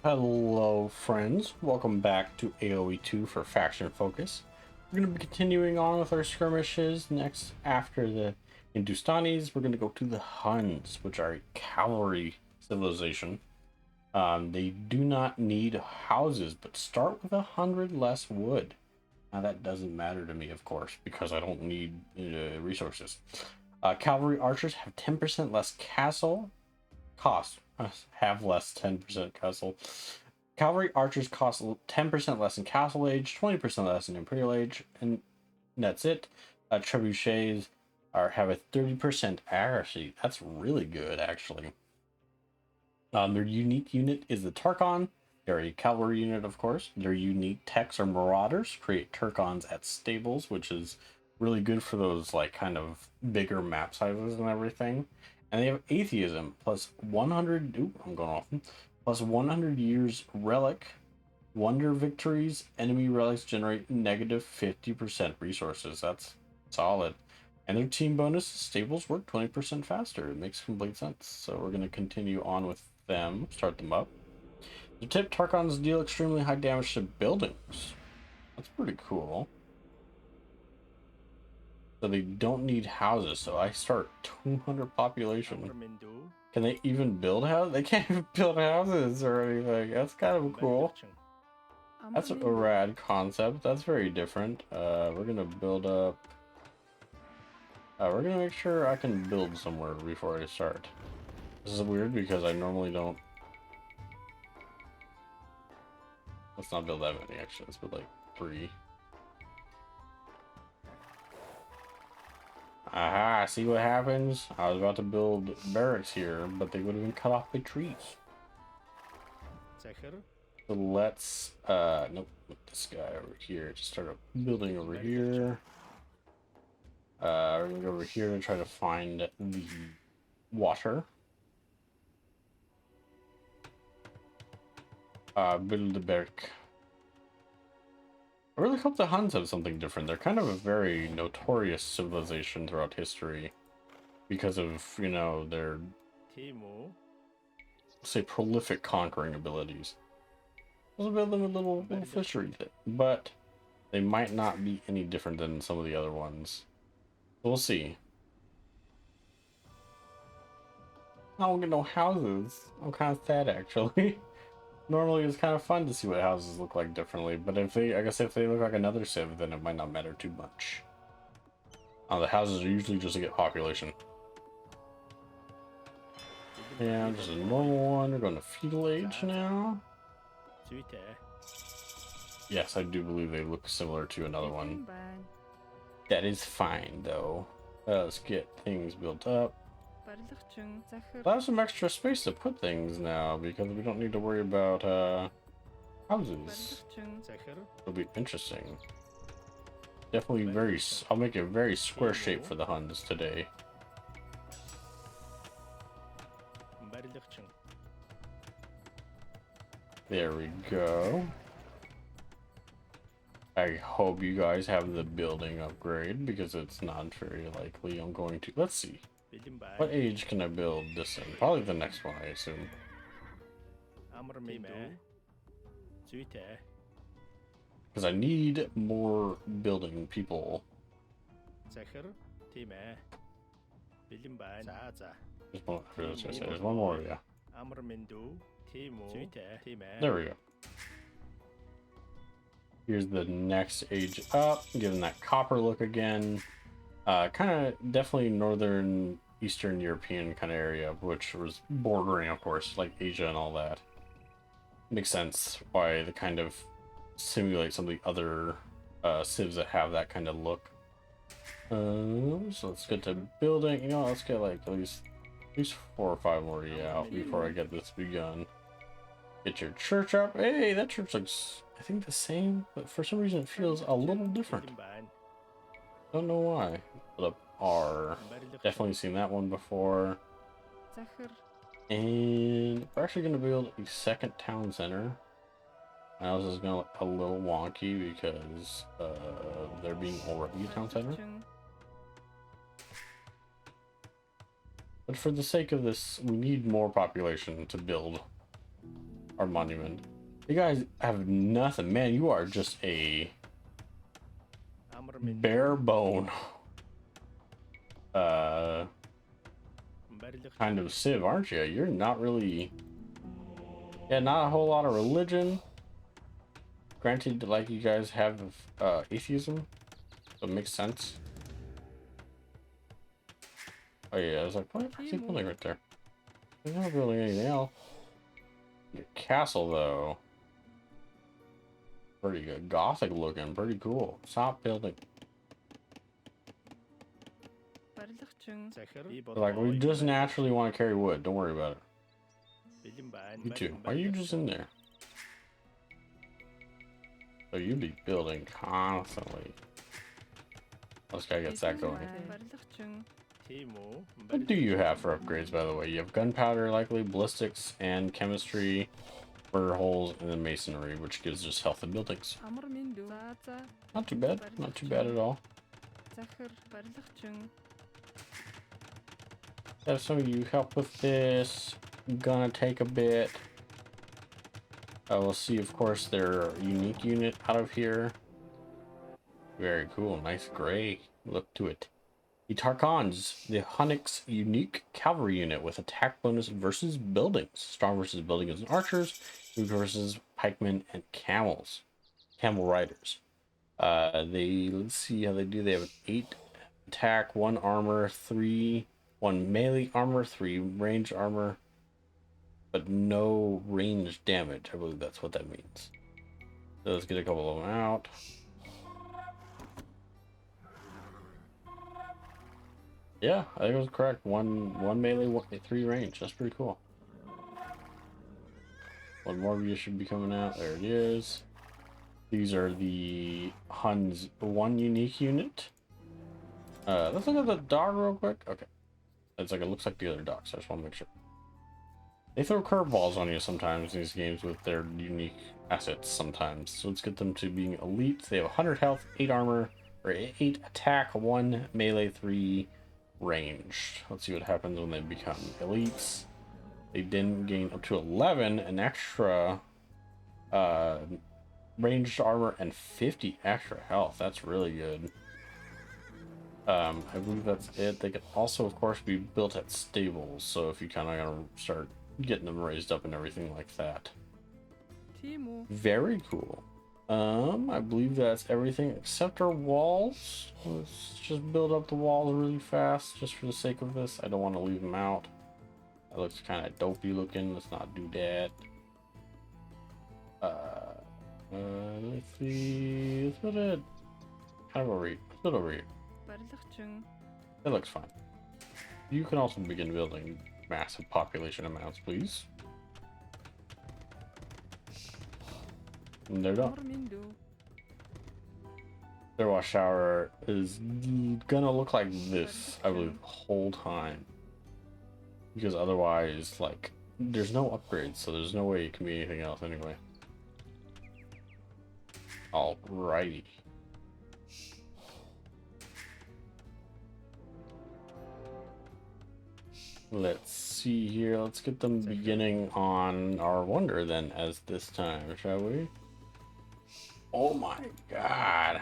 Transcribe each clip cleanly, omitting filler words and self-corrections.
Hello friends, welcome back to AOE 2 for Faction Focus. We're going to be continuing on with our skirmishes. Next, after the Hindustanis, we're going to go to the Huns, which are a cavalry civilization. They do not need houses, but start with 100 less wood. Now that doesn't matter to me, of course, because I don't need resources. Cavalry archers have 10% less castle cost. Have less 10% castle. Cavalry archers cost 10% less in castle age, 20% less in imperial age, and that's it. Trebuchets have a 30% accuracy. That's really good, actually. Their unique unit is the Tarchon. They're a cavalry unit, of course. Their unique techs are marauders, create Turkons at stables, which is really good for those like kind of bigger map sizes and everything. And they have atheism plus 100. Ooh, I'm going off. Plus 100 years relic, wonder victories. Enemy relics generate negative 50% resources. That's solid. And their team bonus stables work 20% faster. It makes complete sense. So we're going to continue on with them. Start them up. The tip Tarchons deal extremely high damage to buildings. That's pretty cool. So they don't need houses, so I start 200 population. Can they even build houses? They can't even build houses or anything. That's kind of cool. That's a rad concept. That's very different. We're gonna build up. We're gonna make sure I can build somewhere before I start. This is weird because I normally don't. Let's not build that many actually. Let's build like 3. Aha, see what happens? I was about to build barracks here, but they would have been cut off by trees. So let's, nope, put this guy over here. Just start a building over here. We're gonna go over here and try to find the water. Build the barrack. I really hope the Huns have something different. They're kind of a very notorious civilization throughout history because of, you know, their, say, prolific conquering abilities. Let's build them a little fishery thing, but they might not be any different than some of the other ones. We'll see. I don't get no houses. I'm kind of sad, actually. Normally it's kind of fun to see what houses look like differently, but if they, I guess if they look like another civ, then it might not matter too much. The houses are usually just to get population. Yeah, just a normal one. We're going to feudal age now. Yes, I do believe they look similar to another one. That is fine, though. Let's get things built up. I have some extra space to put things now because we don't need to worry about houses. It'll be interesting. Definitely very. I'll make a very square shape for the Huns today. There we go. I hope you guys have the building upgrade because it's not very likely I'm going to. Let's see. What age can I build this in? Probably the next one, I assume. Because I need more building people. There's one more, yeah. There we go. Here's the next age up, giving that copper look again. Kind of definitely northern Eastern European kind of area, which was bordering, of course, like Asia and all that. Makes sense why they kind of simulate some of the other civs that have that kind of look. So let's get to building. You know, let's get like at least 4 or 5 more out before I get this begun. Get your church up. Hey, that church looks, I think, the same, but for some reason it feels a little different. Don't know why. Put up R. Definitely seen that one before. And we're actually going to build a second town center. Now this is going to look a little wonky because there being already a town center. But for the sake of this, we need more population to build. Our monument. You guys have nothing, man. You are just a bare bone kind of civ, aren't you? You're not really, yeah, not a whole lot of religion. Granted, like, you guys have atheism, so it makes sense. Oh yeah, I was like, what is he building right there? He's not building anything else. Your castle though, pretty good, gothic looking, pretty cool. Stop building. Like, we just naturally want to carry wood. Don't worry about it. You too. Why are you just in there? So you be building constantly. Let's gotta get that going. What do you have for upgrades, by the way? You have gunpowder, likely, ballistics, and chemistry, burner holes, and then masonry, which gives us health in buildings. Not too bad. Not too bad at all. Have some of you help with this. Gonna take a bit. We'll see, of course, their unique unit out of here. Very cool. Nice gray look to it. The Tarkans, the Hunnix unique cavalry unit with attack bonus versus buildings. Strong versus buildings and archers. Weak versus pikemen and camels. Camel riders. Let's see how they do. They have an 8 attack, 1 armor, 1 melee armor, 3 range armor, but no range damage. I believe that's what that means. So let's get a couple of them out. Yeah, I think it was correct. One melee, 3 range. That's pretty cool. One more of you should be coming out. There it is. These are the Huns 1 unique unit. Let's look at the dog real quick. Okay. It's like, it looks like the other dogs, so I just want to make sure. They throw curveballs on you sometimes in these games with their unique assets sometimes. So let's get them to being elite. They have 100 health, 8 armor, or 8 attack, 1 melee, 3 ranged. Let's see what happens when they become elites. They then gain up to 11, an extra ranged armor, and 50 extra health. That's really good. I believe that's it. They can also, of course, be built at stables, so if you kind of gotta start getting them raised up and everything like that. Very cool. I believe that's everything except our walls. Let's just build up the walls really fast, just for the sake of this. I don't want to leave them out. That looks kind of dopey looking. Let's not do that. Let's see. Let's put it kind of over here. Let's put it over here. That looks fine. You can also begin building massive population amounts, please. And they're done. Their wash shower is gonna look like this, I believe, the whole time. Because otherwise, like, there's no upgrades, so there's no way it can be anything else anyway. Alrighty. Let's see here. Let's get them beginning on our wonder then, as this time, shall we? Oh my god.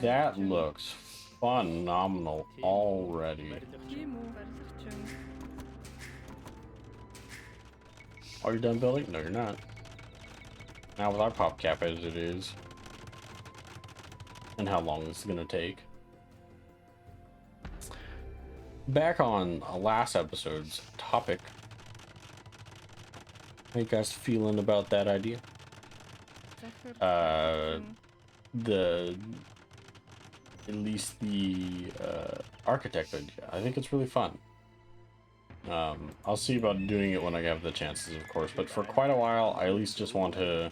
That looks phenomenal already. Are you done building? No, you're not. Now with our pop cap as it is. And how long this is gonna take. Back on last episode's topic. How you guys feeling about that idea? At least the architect idea. I think it's really fun. I'll see about doing it when I have the chances, of course, but for quite a while I at least just want to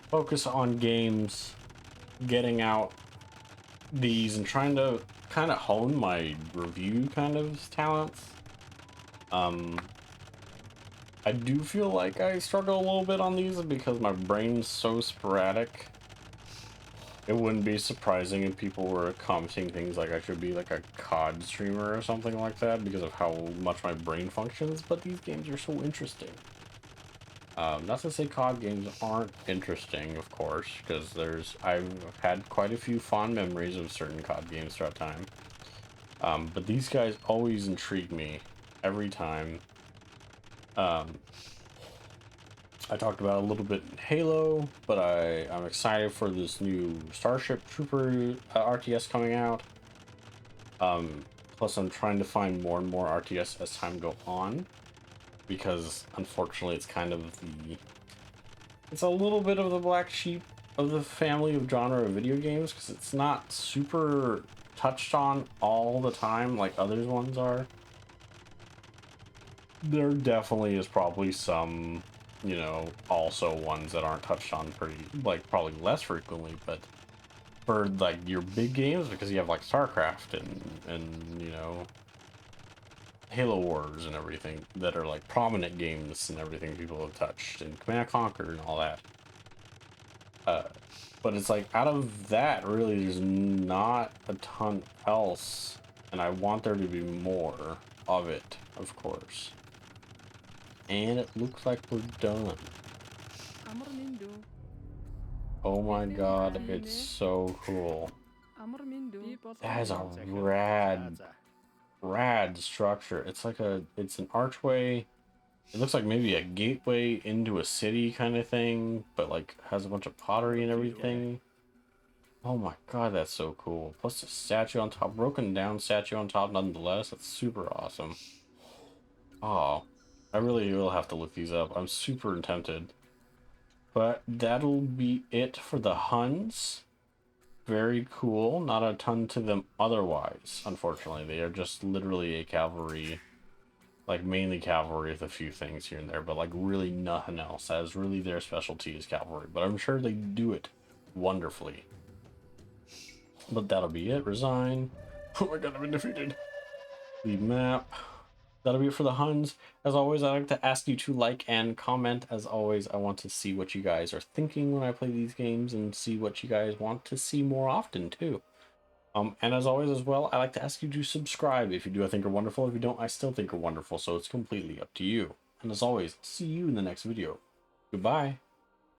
focus on games, getting out these and trying to kind of hone my review kind of talents. I do feel like I struggle a little bit on these because my brain's so sporadic. It wouldn't be surprising if people were commenting things like I should be like a COD streamer or something like that because of how much my brain functions, but these games are so interesting. Not to say COD games aren't interesting, of course, because I've had quite a few fond memories of certain COD games throughout time. But these guys always intrigue me every time. Um, I talked about a little bit in Halo, but I'm excited for this new Starship Trooper RTS coming out. Plus, I'm trying to find more and more RTS as time go on, because unfortunately, it's a little bit of the black sheep of the family of genre of video games, because it's not super touched on all the time like others ones are. There definitely is probably some, you know, also ones that aren't touched on pretty, like, probably less frequently, but for like your big games, because you have like StarCraft and you know, Halo Wars and everything that are like prominent games and everything people have touched, and Command and Conquer and all that. But it's like, out of that, really, there's not a ton else, and I want there to be more of it, of course. And it looks like we're done. Oh my god, it's so cool. That is a rad structure. It's like it's an archway. It looks like maybe a gateway into a city kind of thing, but like has a bunch of pottery and everything. Oh my god, that's so cool. Plus the statue on top, broken down statue on top nonetheless. That's super awesome. Oh, I really will have to look these up. I'm super tempted. But that'll be it for the Huns. Very cool. Not a ton to them otherwise, unfortunately. They are just literally a cavalry, like mainly cavalry with a few things here and there, but like really nothing else. That is really their specialty is cavalry, but I'm sure they do it wonderfully. But that'll be it. Resign. Oh my god, I've been defeated. The map. That'll be it for the Huns. As always, I like to ask you to like and comment. As always, I want to see what you guys are thinking when I play these games and see what you guys want to see more often too. And as always as well, I like to ask you to subscribe. If you do, I think are wonderful. If you don't, I still think are wonderful. So it's completely up to you. And as always, see you in the next video. Goodbye.